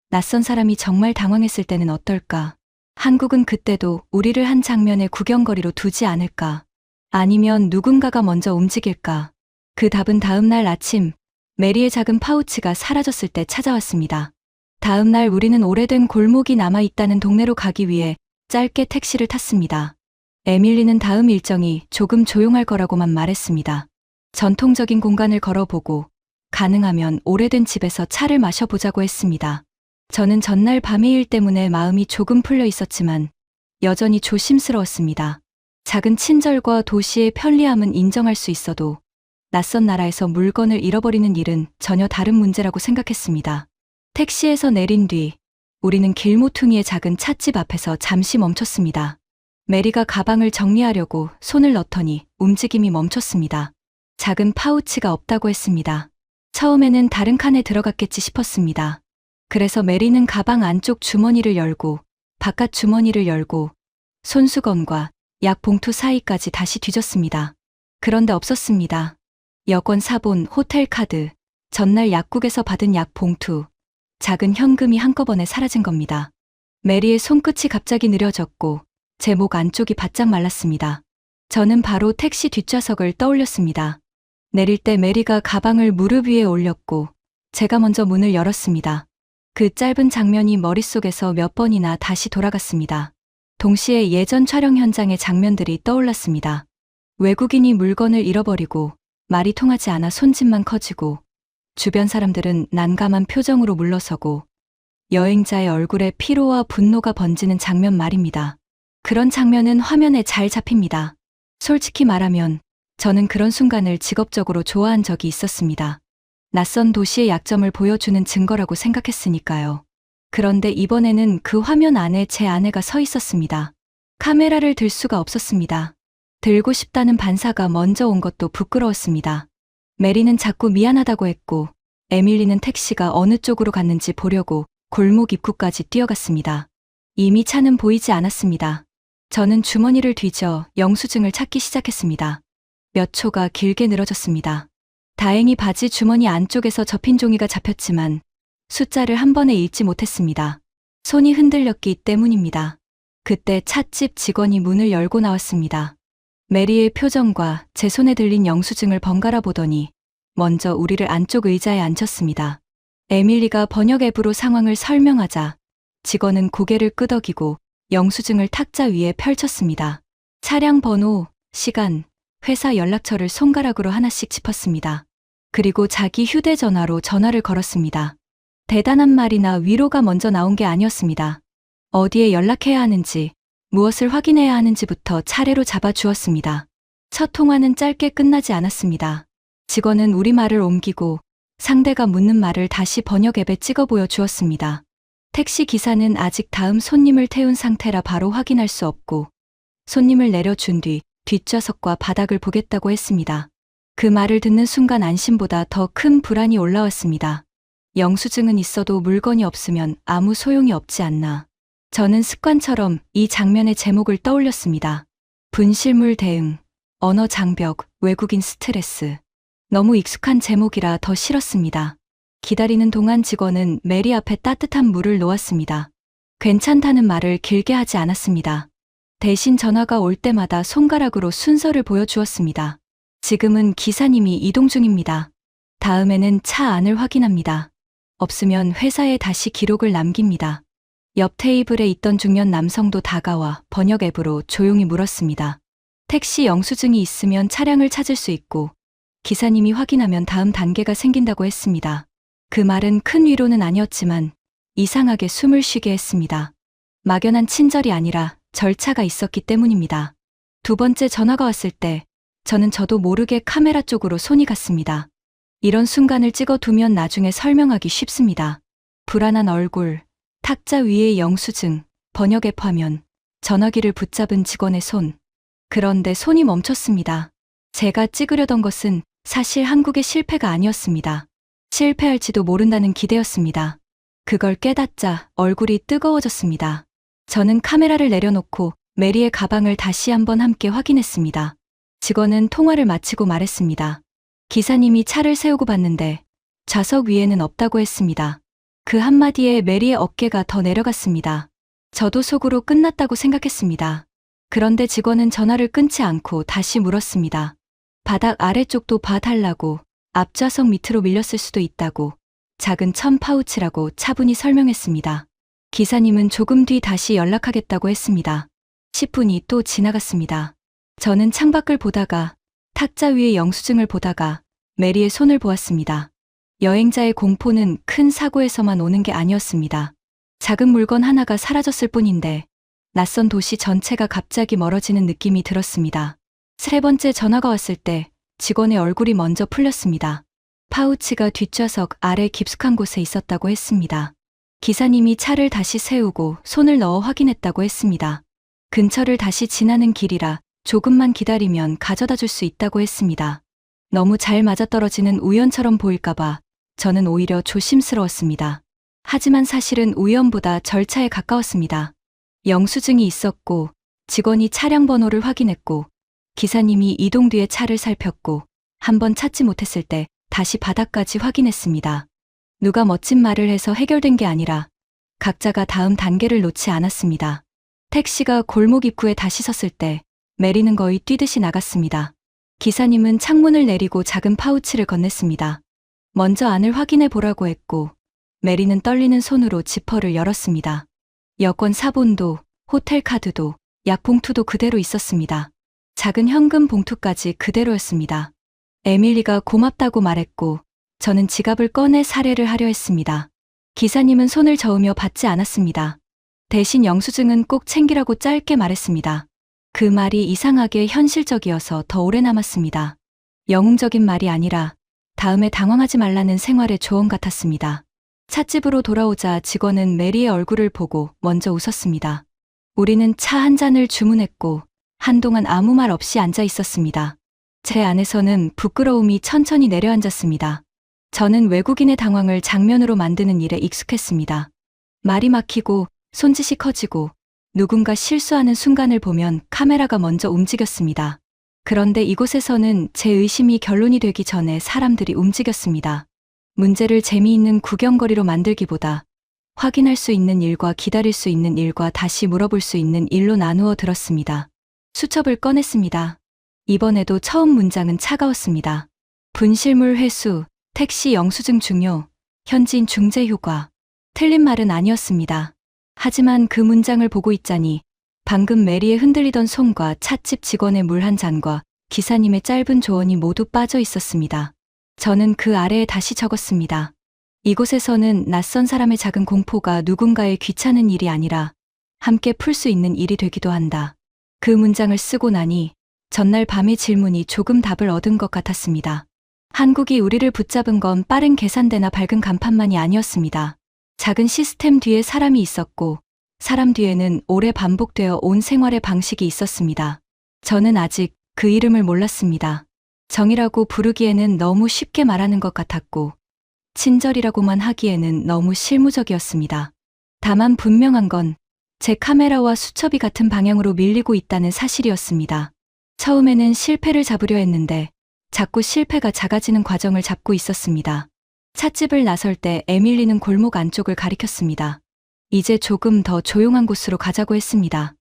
낯선 사람이 정말 당황했을 때는 어떨까? 한국은 그때도 우리를 한 장면의 구경거리로 두지 않을까? 아니면 누군가가 먼저 움직일까? 그 답은 다음 날 아침, 메리의 작은 파우치가 사라졌을 때 찾아왔습니다. 다음 날 우리는 오래된 골목이 남아있다는 동네로 가기 위해 짧게 택시를 탔습니다. 에밀리는 다음 일정이 조금 조용할 거라고만 말했습니다. 전통적인 공간을 걸어보고 가능하면 오래된 집에서 차를 마셔보자고 했습니다. 저는 전날 밤의 일 때문에 마음이 조금 풀려 있었지만 여전히 조심스러웠습니다. 작은 친절과 도시의 편리함은 인정할 수 있어도 낯선 나라에서 물건을 잃어버리는 일은 전혀 다른 문제라고 생각했습니다. 택시에서 내린 뒤 우리는 길모퉁이의 작은 찻집 앞에서 잠시 멈췄습니다. 메리가 가방을 정리하려고 손을 넣더니 움직임이 멈췄습니다. 작은 파우치가 없다고 했습니다. 처음에는 다른 칸에 들어갔겠지 싶었습니다. 그래서 메리는 가방 안쪽 주머니를 열고 바깥 주머니를 열고 손수건과 약 봉투 사이까지 다시 뒤졌습니다. 그런데 없었습니다. 여권 사본, 호텔 카드, 전날 약국에서 받은 약 봉투, 작은 현금이 한꺼번에 사라진 겁니다. 메리의 손끝이 갑자기 느려졌고 제 목 안쪽이 바짝 말랐습니다. 저는 바로 택시 뒷좌석을 떠올렸습니다. 내릴 때 메리가 가방을 무릎 위에 올렸고 제가 먼저 문을 열었습니다. 그 짧은 장면이 머릿속에서 몇 번이나 다시 돌아갔습니다. 동시에 예전 촬영 현장의 장면들이 떠올랐습니다. 외국인이 물건을 잃어버리고 말이 통하지 않아 손짓만 커지고 주변 사람들은 난감한 표정으로 물러서고 여행자의 얼굴에 피로와 분노가 번지는 장면 말입니다. 그런 장면은 화면에 잘 잡힙니다. 솔직히 말하면 저는 그런 순간을 직업적으로 좋아한 적이 있었습니다. 낯선 도시의 약점을 보여주는 증거라고 생각했으니까요. 그런데 이번에는 그 화면 안에 제 아내가 서 있었습니다. 카메라를 들 수가 없었습니다. 들고 싶다는 반사가 먼저 온 것도 부끄러웠습니다. 메리는 자꾸 미안하다고 했고 에밀리는 택시가 어느 쪽으로 갔는지 보려고 골목 입구까지 뛰어갔습니다. 이미 차는 보이지 않았습니다. 저는 주머니를 뒤져 영수증을 찾기 시작했습니다. 몇 초가 길게 늘어졌습니다. 다행히 바지 주머니 안쪽에서 접힌 종이가 잡혔지만 숫자를 한 번에 읽지 못했습니다. 손이 흔들렸기 때문입니다. 그때 찻집 직원이 문을 열고 나왔습니다. 메리의 표정과 제 손에 들린 영수증을 번갈아 보더니 먼저 우리를 안쪽 의자에 앉혔습니다. 에밀리가 번역 앱으로 상황을 설명하자 직원은 고개를 끄덕이고 영수증을 탁자 위에 펼쳤습니다. 차량 번호, 시간, 회사 연락처를 손가락으로 하나씩 짚었습니다. 그리고 자기 휴대전화로 전화를 걸었습니다. 대단한 말이나 위로가 먼저 나온 게 아니었습니다. 어디에 연락해야 하는지, 무엇을 확인해야 하는지부터 차례로 잡아주었습니다. 첫 통화는 짧게 끝나지 않았습니다. 직원은 우리말을 옮기고 상대가 묻는 말을 다시 번역 앱에 찍어 보여주었습니다. 택시 기사는 아직 다음 손님을 태운 상태라 바로 확인할 수 없고 손님을 내려준 뒤 뒷좌석과 바닥을 보겠다고 했습니다. 그 말을 듣는 순간 안심보다 더 큰 불안이 올라왔습니다. 영수증은 있어도 물건이 없으면 아무 소용이 없지 않나. 저는 습관처럼 이 장면의 제목을 떠올렸습니다. 분실물 대응, 언어 장벽, 외국인 스트레스. 너무 익숙한 제목이라 더 싫었습니다. 기다리는 동안 직원은 메리 앞에 따뜻한 물을 놓았습니다. 괜찮다는 말을 길게 하지 않았습니다. 대신 전화가 올 때마다 손가락으로 순서를 보여주었습니다. 지금은 기사님이 이동 중입니다. 다음에는 차 안을 확인합니다. 없으면 회사에 다시 기록을 남깁니다. 옆 테이블에 있던 중년 남성도 다가와 번역 앱으로 조용히 물었습니다. 택시 영수증이 있으면 차량을 찾을 수 있고 기사님이 확인하면 다음 단계가 생긴다고 했습니다. 그 말은 큰 위로는 아니었지만 이상하게 숨을 쉬게 했습니다. 막연한 친절이 아니라 절차가 있었기 때문입니다. 두 번째 전화가 왔을 때 저는 저도 모르게 카메라 쪽으로 손이 갔습니다. 이런 순간을 찍어두면 나중에 설명하기 쉽습니다. 불안한 얼굴, 탁자 위의 영수증, 번역 앱 화면, 전화기를 붙잡은 직원의 손. 그런데 손이 멈췄습니다. 제가 찍으려던 것은 사실 한국의 실패가 아니었습니다. 실패할지도 모른다는 기대였습니다. 그걸 깨닫자 얼굴이 뜨거워졌습니다. 저는 카메라를 내려놓고 메리의 가방을 다시 한번 함께 확인했습니다. 직원은 통화를 마치고 말했습니다. 기사님이 차를 세우고 봤는데 좌석 위에는 없다고 했습니다. 그 한마디에 메리의 어깨가 더 내려갔습니다. 저도 속으로 끝났다고 생각했습니다. 그런데 직원은 전화를 끊지 않고 다시 물었습니다. 바닥 아래쪽도 봐달라고, 앞좌석 밑으로 밀렸을 수도 있다고, 작은 천 파우치라고 차분히 설명했습니다. 기사님은 조금 뒤 다시 연락하겠다고 했습니다. 10분이 또 지나갔습니다. 저는 창밖을 보다가 탁자 위의 영수증을 보다가 메리의 손을 보았습니다. 여행자의 공포는 큰 사고에서만 오는 게 아니었습니다. 작은 물건 하나가 사라졌을 뿐인데 낯선 도시 전체가 갑자기 멀어지는 느낌이 들었습니다. 세 번째 전화가 왔을 때 직원의 얼굴이 먼저 풀렸습니다. 파우치가 뒷좌석 아래 깊숙한 곳에 있었다고 했습니다. 기사님이 차를 다시 세우고 손을 넣어 확인했다고 했습니다. 근처를 다시 지나는 길이라 조금만 기다리면 가져다 줄 수 있다고 했습니다. 너무 잘 맞아떨어지는 우연처럼 보일까봐 저는 오히려 조심스러웠습니다. 하지만 사실은 우연보다 절차에 가까웠습니다. 영수증이 있었고 직원이 차량 번호를 확인했고 기사님이 이동 뒤에 차를 살폈고 한번 찾지 못했을 때 다시 바닥까지 확인했습니다. 누가 멋진 말을 해서 해결된 게 아니라 각자가 다음 단계를 놓지 않았습니다. 택시가 골목 입구에 다시 섰을 때 메리는 거의 뛰듯이 나갔습니다. 기사님은 창문을 내리고 작은 파우치를 건넸습니다. 먼저 안을 확인해 보라고 했고 메리는 떨리는 손으로 지퍼를 열었습니다. 여권 사본도, 호텔 카드도, 약 봉투도 그대로 있었습니다. 작은 현금 봉투까지 그대로였습니다. 에밀리가 고맙다고 말했고 저는 지갑을 꺼내 사례를 하려 했습니다. 기사님은 손을 저으며 받지 않았습니다. 대신 영수증은 꼭 챙기라고 짧게 말했습니다. 그 말이 이상하게 현실적이어서 더 오래 남았습니다. 영웅적인 말이 아니라 다음에 당황하지 말라는 생활의 조언 같았습니다. 찻집으로 돌아오자 직원은 메리의 얼굴을 보고 먼저 웃었습니다. 우리는 차 한 잔을 주문했고 한동안 아무 말 없이 앉아 있었습니다. 제 안에서는 부끄러움이 천천히 내려앉았습니다. 저는 외국인의 당황을 장면으로 만드는 일에 익숙했습니다. 말이 막히고 손짓이 커지고 누군가 실수하는 순간을 보면 카메라가 먼저 움직였습니다. 그런데 이곳에서는 제 의심이 결론이 되기 전에 사람들이 움직였습니다. 문제를 재미있는 구경거리로 만들기보다 확인할 수 있는 일과 기다릴 수 있는 일과 다시 물어볼 수 있는 일로 나누어 들었습니다. 수첩을 꺼냈습니다. 이번에도 처음 문장은 차가웠습니다. 분실물 회수, 택시 영수증 중요, 현지인 중재 효과. 틀린 말은 아니었습니다. 하지만 그 문장을 보고 있자니 방금 메리의 흔들리던 손과 찻집 직원의 물 한 잔과 기사님의 짧은 조언이 모두 빠져 있었습니다. 저는 그 아래에 다시 적었습니다. 이곳에서는 낯선 사람의 작은 공포가 누군가의 귀찮은 일이 아니라 함께 풀 수 있는 일이 되기도 한다. 그 문장을 쓰고 나니 전날 밤의 질문이 조금 답을 얻은 것 같았습니다. 한국이 우리를 붙잡은 건 빠른 계산대나 밝은 간판만이 아니었습니다. 작은 시스템 뒤에 사람이 있었고 사람 뒤에는 오래 반복되어 온 생활의 방식이 있었습니다. 저는 아직 그 이름을 몰랐습니다. 정이라고 부르기에는 너무 쉽게 말하는 것 같았고 친절이라고만 하기에는 너무 실무적이었습니다. 다만 분명한 건 제 카메라와 수첩이 같은 방향으로 밀리고 있다는 사실이었습니다. 처음에는 실패를 잡으려 했는데 자꾸 실패가 작아지는 과정을 잡고 있었습니다. 찻집을 나설 때 에밀리는 골목 안쪽을 가리켰습니다. 이제 조금 더 조용한 곳으로 가자고 했습니다.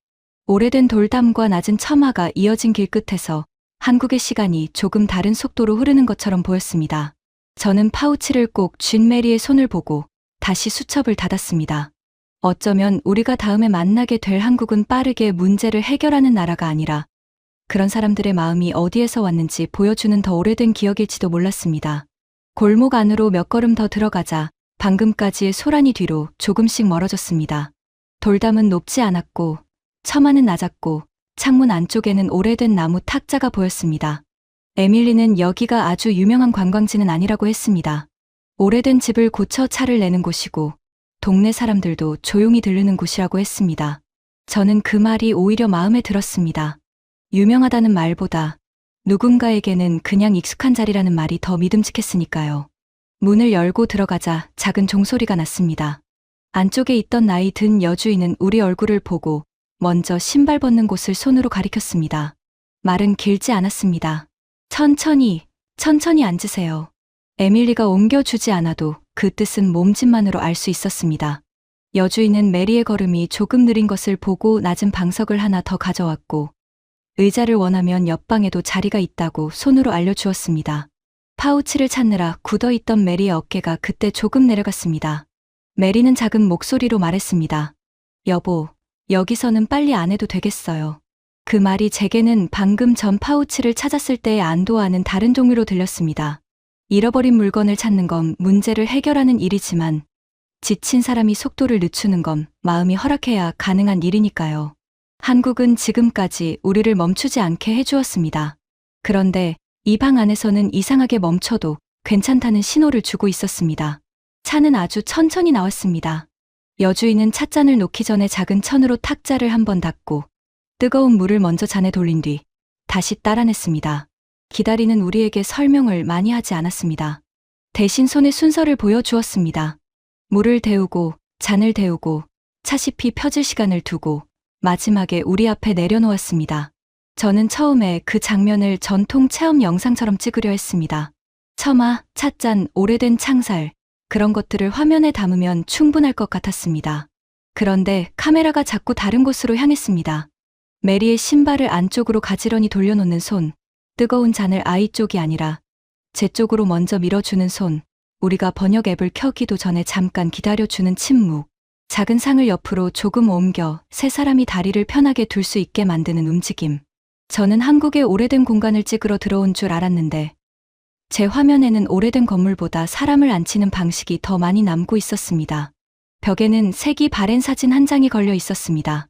오래된 돌담과 낮은 처마가 이어진 길 끝에서 한국의 시간이 조금 다른 속도로 흐르는 것처럼 보였습니다. 저는 파우치를 꼭 쥔 메리의 손을 보고 다시 수첩을 닫았습니다. 어쩌면 우리가 다음에 만나게 될 한국은 빠르게 문제를 해결하는 나라가 아니라 그런 사람들의 마음이 어디에서 왔는지 보여주는 더 오래된 기억일지도 몰랐습니다. 골목 안으로 몇 걸음 더 들어가자 방금까지의 소란이 뒤로 조금씩 멀어졌습니다. 돌담은 높지 않았고 처마는 낮았고 창문 안쪽에는 오래된 나무 탁자가 보였습니다. 에밀리는 여기가 아주 유명한 관광지는 아니라고 했습니다. 오래된 집을 고쳐 차를 내는 곳이고 동네 사람들도 조용히 들르는 곳이라고 했습니다. 저는 그 말이 오히려 마음에 들었습니다. 유명하다는 말보다 누군가에게는 그냥 익숙한 자리라는 말이 더 믿음직했으니까요. 문을 열고 들어가자 작은 종소리가 났습니다. 안쪽에 있던 나이 든 여주인은 우리 얼굴을 보고 먼저 신발 벗는 곳을 손으로 가리켰습니다. 말은 길지 않았습니다. 천천히 앉으세요. 에밀리가 옮겨주지 않아도 그 뜻은 몸짓만으로 알 수 있었습니다. 여주인은 메리의 걸음이 조금 느린 것을 보고 낮은 방석을 하나 더 가져왔고 의자를 원하면 옆방에도 자리가 있다고 손으로 알려주었습니다. 파우치를 찾느라 굳어있던 메리의 어깨가 그때 조금 내려갔습니다. 메리는 작은 목소리로 말했습니다. 여보, 여기서는 빨리 안 해도 되겠어요. 그 말이 제게는 방금 전 파우치를 찾았을 때의 안도와는 다른 종류로 들렸습니다. 잃어버린 물건을 찾는 건 문제를 해결하는 일이지만 지친 사람이 속도를 늦추는 건 마음이 허락해야 가능한 일이니까요. 한국은 지금까지 우리를 멈추지 않게 해주었습니다. 그런데 이 방 안에서는 이상하게 멈춰도 괜찮다는 신호를 주고 있었습니다. 차는 아주 천천히 나왔습니다. 여주인은 찻잔을 놓기 전에 작은 천으로 탁자를 한번 닦고 뜨거운 물을 먼저 잔에 돌린 뒤 다시 따라냈습니다. 기다리는 우리에게 설명을 많이 하지 않았습니다. 대신 손의 순서를 보여주었습니다. 물을 데우고 잔을 데우고 차시피 펴질 시간을 두고 마지막에 우리 앞에 내려놓았습니다. 저는 처음에 그 장면을 전통 체험 영상처럼 찍으려 했습니다. 처마, 찻잔, 오래된 창살, 그런 것들을 화면에 담으면 충분할 것 같았습니다. 그런데 카메라가 자꾸 다른 곳으로 향했습니다. 메리의 신발을 안쪽으로 가지런히 돌려놓는 손, 뜨거운 잔을 아이 쪽이 아니라 제 쪽으로 먼저 밀어주는 손, 우리가 번역 앱을 켜기도 전에 잠깐 기다려주는 침묵, 작은 상을 옆으로 조금 옮겨 세 사람이 다리를 편하게 둘 수 있게 만드는 움직임. 저는 한국의 오래된 공간을 찍으러 들어온 줄 알았는데 제 화면에는 오래된 건물보다 사람을 앉히는 방식이 더 많이 남고 있었습니다. 벽에는 색이 바랜 사진 한 장이 걸려 있었습니다.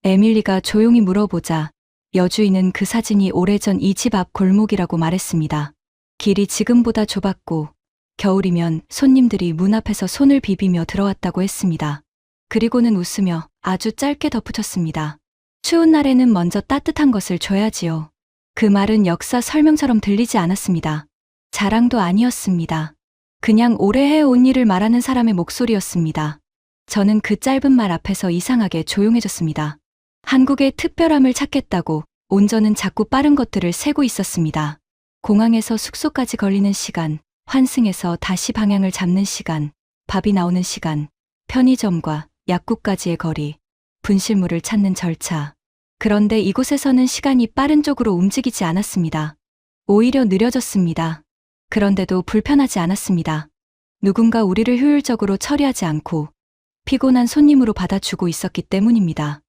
에밀리가 조용히 물어보자 여주인은 그 사진이 오래전 이 집 앞 골목이라고 말했습니다. 길이 지금보다 좁았고 겨울이면 손님들이 문 앞에서 손을 비비며 들어왔다고 했습니다. 그리고는 웃으며 아주 짧게 덧붙였습니다. 추운 날에는 먼저 따뜻한 것을 줘야지요. 그 말은 역사 설명처럼 들리지 않았습니다. 자랑도 아니었습니다. 그냥 오래 해온 일을 말하는 사람의 목소리였습니다. 저는 그 짧은 말 앞에서 이상하게 조용해졌습니다. 한국의 특별함을 찾겠다고 온전은 자꾸 빠른 것들을 세고 있었습니다. 공항에서 숙소까지 걸리는 시간, 환승에서 다시 방향을 잡는 시간, 밥이 나오는 시간, 편의점과 약국까지의 거리, 분실물을 찾는 절차. 그런데 이곳에서는 시간이 빠른 쪽으로 움직이지 않았습니다. 오히려 느려졌습니다. 그런데도 불편하지 않았습니다. 누군가 우리를 효율적으로 처리하지 않고 피곤한 손님으로 받아주고 있었기 때문입니다.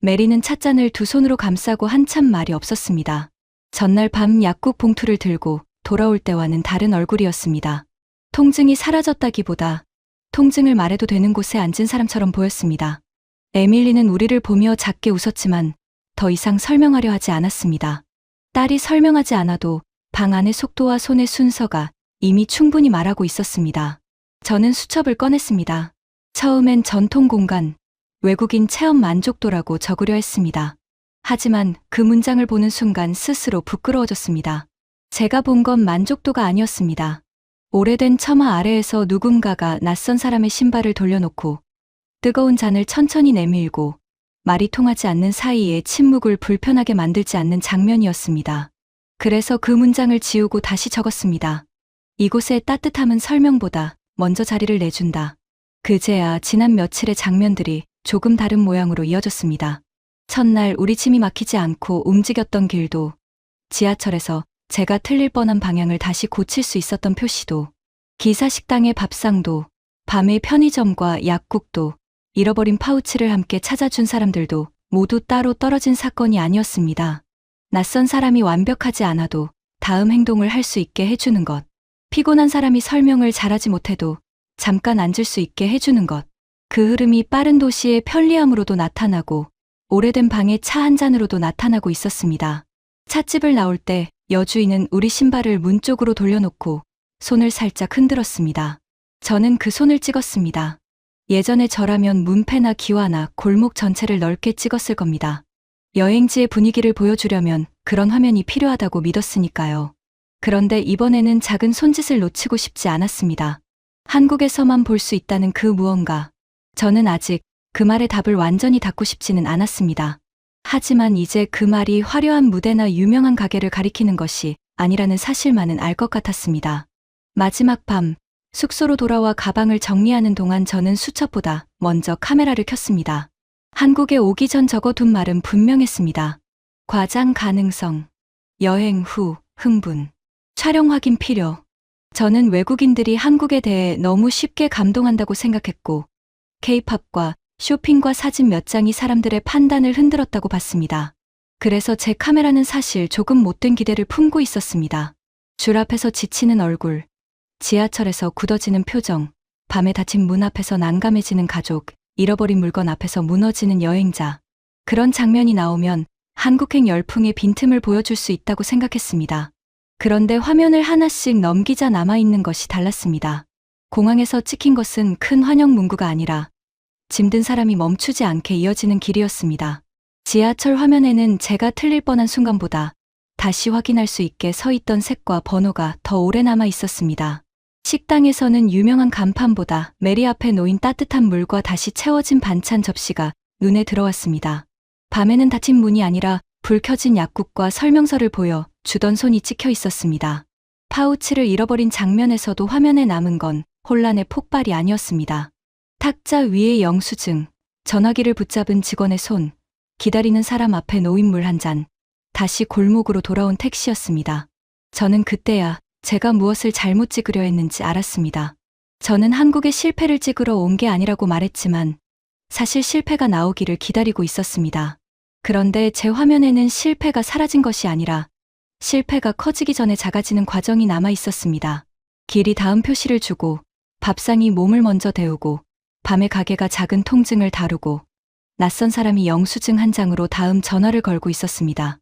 메리는 찻잔을 두 손으로 감싸고 한참 말이 없었습니다. 전날 밤 약국 봉투를 들고 돌아올 때와는 다른 얼굴이었습니다. 통증이 사라졌다기보다 통증을 말해도 되는 곳에 앉은 사람처럼 보였습니다. 에밀리는 우리를 보며 작게 웃었지만 더 이상 설명하려 하지 않았습니다. 딸이 설명하지 않아도 방 안의 속도와 손의 순서가 이미 충분히 말하고 있었습니다. 저는 수첩을 꺼냈습니다. 처음엔 전통 공간, 외국인 체험 만족도라고 적으려 했습니다. 하지만 그 문장을 보는 순간 스스로 부끄러워졌습니다. 제가 본 건 만족도가 아니었습니다. 오래된 처마 아래에서 누군가가 낯선 사람의 신발을 돌려놓고 뜨거운 잔을 천천히 내밀고 말이 통하지 않는 사이에 침묵을 불편하게 만들지 않는 장면이었습니다. 그래서 그 문장을 지우고 다시 적었습니다. 이곳의 따뜻함은 설명보다 먼저 자리를 내준다. 그제야 지난 며칠의 장면들이 조금 다른 모양으로 이어졌습니다. 첫날 우리 짐이 막히지 않고 움직였던 길도, 지하철에서 제가 틀릴 뻔한 방향을 다시 고칠 수 있었던 표시도, 기사 식당의 밥상도, 밤의 편의점과 약국도, 잃어버린 파우치를 함께 찾아준 사람들도 모두 따로 떨어진 사건이 아니었습니다. 낯선 사람이 완벽하지 않아도 다음 행동을 할 수 있게 해주는 것, 피곤한 사람이 설명을 잘하지 못해도 잠깐 앉을 수 있게 해주는 것, 그 흐름이 빠른 도시의 편리함으로도 나타나고 오래된 방의 차 한 잔으로도 나타나고 있었습니다. 찻집을 나올 때 여주인은 우리 신발을 문 쪽으로 돌려놓고 손을 살짝 흔들었습니다. 저는 그 손을 찍었습니다. 예전에 저라면 문패나 기와나 골목 전체를 넓게 찍었을 겁니다. 여행지의 분위기를 보여주려면 그런 화면이 필요하다고 믿었으니까요. 그런데 이번에는 작은 손짓을 놓치고 싶지 않았습니다. 한국에서만 볼 수 있다는 그 무언가, 저는 아직 그 말의 답을 완전히 닫고 싶지는 않았습니다. 하지만 이제 그 말이 화려한 무대나 유명한 가게를 가리키는 것이 아니라는 사실만은 알 것 같았습니다. 마지막 밤, 숙소로 돌아와 가방을 정리하는 동안 저는 수첩보다 먼저 카메라를 켰습니다. 한국에 오기 전 적어둔 말은 분명했습니다. 과장 가능성, 여행 후 흥분, 촬영 확인 필요. 저는 외국인들이 한국에 대해 너무 쉽게 감동한다고 생각했고, K-팝과 쇼핑과 사진 몇 장이 사람들의 판단을 흔들었다고 봤습니다. 그래서 제 카메라는 사실 조금 못된 기대를 품고 있었습니다. 줄 앞에서 지치는 얼굴, 지하철에서 굳어지는 표정, 밤에 닫힌 문 앞에서 난감해지는 가족, 잃어버린 물건 앞에서 무너지는 여행자. 그런 장면이 나오면 한국행 열풍의 빈틈을 보여줄 수 있다고 생각했습니다. 그런데 화면을 하나씩 넘기자 남아있는 것이 달랐습니다. 공항에서 찍힌 것은 큰 환영 문구가 아니라 짐든 사람이 멈추지 않게 이어지는 길이었습니다. 지하철 화면에는 제가 틀릴 뻔한 순간보다 다시 확인할 수 있게 서 있던 색과 번호가 더 오래 남아 있었습니다. 식당에서는 유명한 간판보다 메리 앞에 놓인 따뜻한 물과 다시 채워진 반찬 접시가 눈에 들어왔습니다. 밤에는 닫힌 문이 아니라 불 켜진 약국과 설명서를 보여 주던 손이 찍혀 있었습니다. 파우치를 잃어버린 장면에서도 화면에 남은 건 혼란의 폭발이 아니었습니다. 탁자 위의 영수증, 전화기를 붙잡은 직원의 손, 기다리는 사람 앞에 놓인 물 한 잔, 다시 골목으로 돌아온 택시였습니다. 저는 그때야 제가 무엇을 잘못 찍으려 했는지 알았습니다. 저는 한국에 실패를 찍으러 온 게 아니라고 말했지만 사실 실패가 나오기를 기다리고 있었습니다. 그런데 제 화면에는 실패가 사라진 것이 아니라 실패가 커지기 전에 작아지는 과정이 남아 있었습니다. 길이 다음 표시를 주고 밥상이 몸을 먼저 데우고 밤에 가게가 작은 통증을 다루고 낯선 사람이 영수증 한 장으로 다음 전화를 걸고 있었습니다.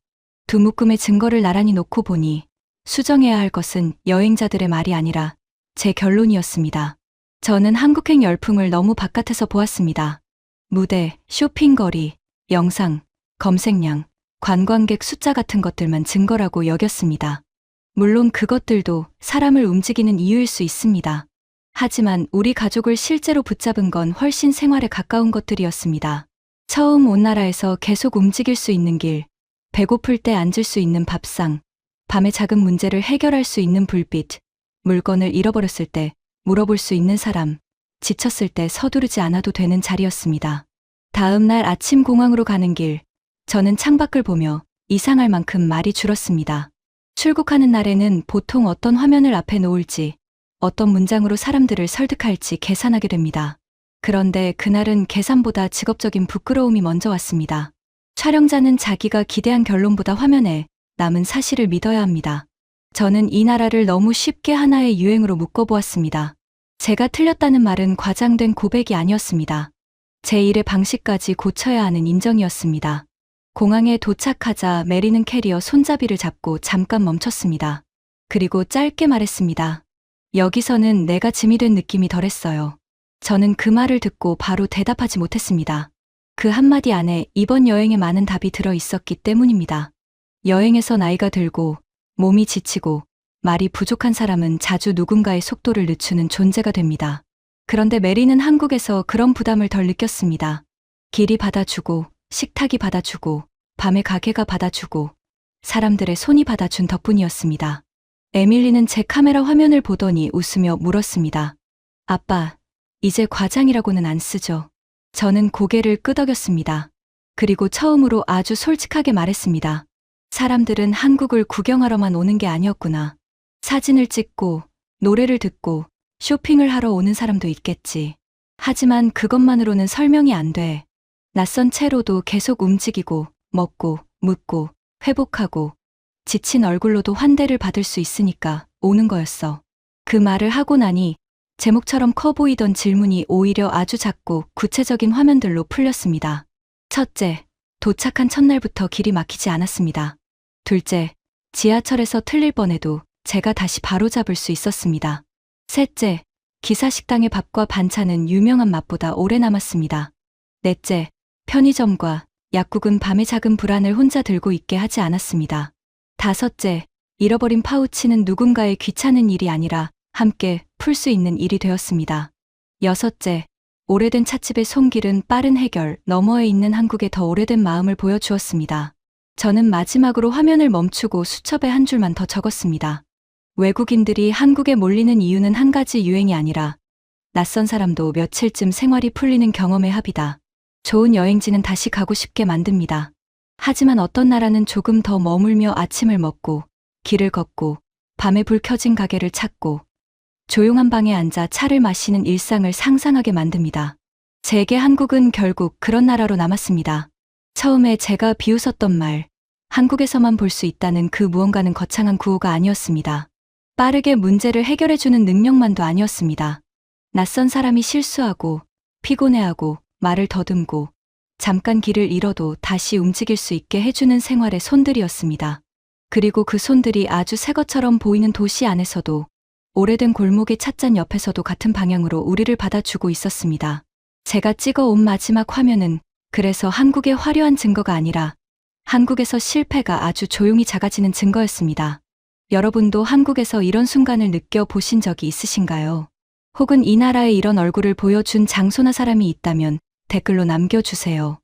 두 묶음의 증거를 나란히 놓고 보니 수정해야 할 것은 여행자들의 말이 아니라 제 결론이었습니다. 저는 한국행 열풍을 너무 바깥에서 보았습니다. 무대, 쇼핑거리, 영상, 검색량, 관광객 숫자 같은 것들만 증거라고 여겼습니다. 물론 그것들도 사람을 움직이는 이유일 수 있습니다. 하지만 우리 가족을 실제로 붙잡은 건 훨씬 생활에 가까운 것들이었습니다. 처음 온 나라에서 계속 움직일 수 있는 길, 배고플 때 앉을 수 있는 밥상, 밤에 작은 문제를 해결할 수 있는 불빛, 물건을 잃어버렸을 때 물어볼 수 있는 사람, 지쳤을 때 서두르지 않아도 되는 자리였습니다. 다음 날 아침 공항으로 가는 길, 저는 창밖을 보며 이상할 만큼 말이 줄었습니다. 출국하는 날에는 보통 어떤 화면을 앞에 놓을지, 어떤 문장으로 사람들을 설득할지 계산하게 됩니다. 그런데 그날은 계산보다 직업적인 부끄러움이 먼저 왔습니다. 촬영자는 자기가 기대한 결론보다 화면에 남은 사실을 믿어야 합니다. 저는 이 나라를 너무 쉽게 하나의 유행으로 묶어보았습니다. 제가 틀렸다는 말은 과장된 고백이 아니었습니다. 제 일의 방식까지 고쳐야 하는 인정이었습니다. 공항에 도착하자 메리는 캐리어 손잡이를 잡고 잠깐 멈췄습니다. 그리고 짧게 말했습니다. 여기서는 내가 짐이 된 느낌이 덜했어요. 저는 그 말을 듣고 바로 대답하지 못했습니다. 그 한마디 안에 이번 여행에 많은 답이 들어 있었기 때문입니다. 여행에서 나이가 들고 몸이 지치고 말이 부족한 사람은 자주 누군가의 속도를 늦추는 존재가 됩니다. 그런데 메리는 한국에서 그런 부담을 덜 느꼈습니다. 길이 받아주고 식탁이 받아주고 밤에 가게가 받아주고 사람들의 손이 받아준 덕분이었습니다. 에밀리는 제 카메라 화면을 보더니 웃으며 물었습니다. 아빠, 이제 과장이라고는 안 쓰죠? 저는 고개를 끄덕였습니다. 그리고 처음으로 아주 솔직하게 말했습니다. 사람들은 한국을 구경하러만 오는 게 아니었구나. 사진을 찍고 노래를 듣고 쇼핑을 하러 오는 사람도 있겠지. 하지만 그것만으로는 설명이 안 돼. 낯선 채로도 계속 움직이고 먹고 묻고 회복하고 지친 얼굴로도 환대를 받을 수 있으니까 오는 거였어. 그 말을 하고 나니 제목처럼 커 보이던 질문이 오히려 아주 작고 구체적인 화면들로 풀렸습니다. 첫째, 도착한 첫날부터 길이 막히지 않았습니다. 둘째, 지하철에서 틀릴 뻔해도 제가 다시 바로잡을 수 있었습니다. 셋째, 기사 식당의 밥과 반찬은 유명한 맛보다 오래 남았습니다. 넷째, 편의점과 약국은 밤의 작은 불안을 혼자 들고 있게 하지 않았습니다. 다섯째, 잃어버린 파우치는 누군가의 귀찮은 일이 아니라 함께 풀 수 있는 일이 되었습니다. 여섯째, 오래된 찻집의 손길은 빠른 해결, 너머에 있는 한국의 더 오래된 마음을 보여주었습니다. 저는 마지막으로 화면을 멈추고 수첩에 한 줄만 더 적었습니다. 외국인들이 한국에 몰리는 이유는 한 가지 유행이 아니라 낯선 사람도 며칠쯤 생활이 풀리는 경험의 합이다. 좋은 여행지는 다시 가고 싶게 만듭니다. 하지만 어떤 나라는 조금 더 머물며 아침을 먹고 길을 걷고 밤에 불 켜진 가게를 찾고 조용한 방에 앉아 차를 마시는 일상을 상상하게 만듭니다. 제게 한국은 결국 그런 나라로 남았습니다. 처음에 제가 비웃었던 말, 한국에서만 볼 수 있다는 그 무언가는 거창한 구호가 아니었습니다. 빠르게 문제를 해결해주는 능력만도 아니었습니다. 낯선 사람이 실수하고 피곤해하고 말을 더듬고 잠깐 길을 잃어도 다시 움직일 수 있게 해주는 생활의 손들이었습니다. 그리고 그 손들이 아주 새 것처럼 보이는 도시 안에서도 오래된 골목의 찻잔 옆에서도 같은 방향으로 우리를 받아주고 있었습니다. 제가 찍어온 마지막 화면은 그래서 한국의 화려한 증거가 아니라 한국에서 실패가 아주 조용히 작아지는 증거였습니다. 여러분도 한국에서 이런 순간을 느껴보신 적이 있으신가요? 혹은 이 나라에 이런 얼굴을 보여준 장소나 사람이 있다면 댓글로 남겨주세요.